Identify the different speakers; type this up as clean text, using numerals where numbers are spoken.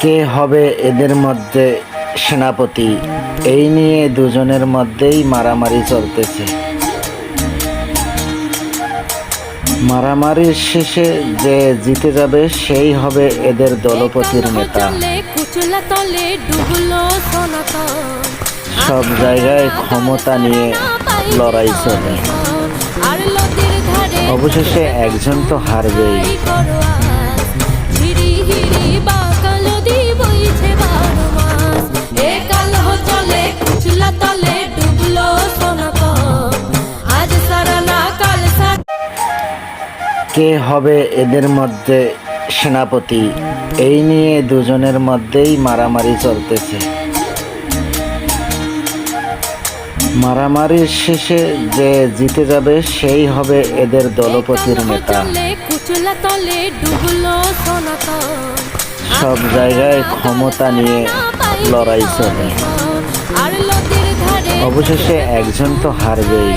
Speaker 1: কে হবে এদের মধ্যে সেনাপতি, এই নিয়ে দুজনের মধ্যেই মারামারি চলতেছে। মারামারির শেষে যে জিতে যাবে সেই হবে এদের দলপতির নেতা। সব জায়গায় ক্ষমতা নিয়ে লড়াই চলে, অবশেষে একজন তো হারবেই। কে হবে এদের মধ্যে সেনাপতি, এই নিয়ে দুজনের মধ্যেই মারামারি চলতেছে। মারামারির শেষে যে জিতে যাবে সেই হবে এদের দলপতির নেতা। সব জায়গায় ক্ষমতা নিয়ে লড়াই চলে, অবশেষে একজন তো হারবেই।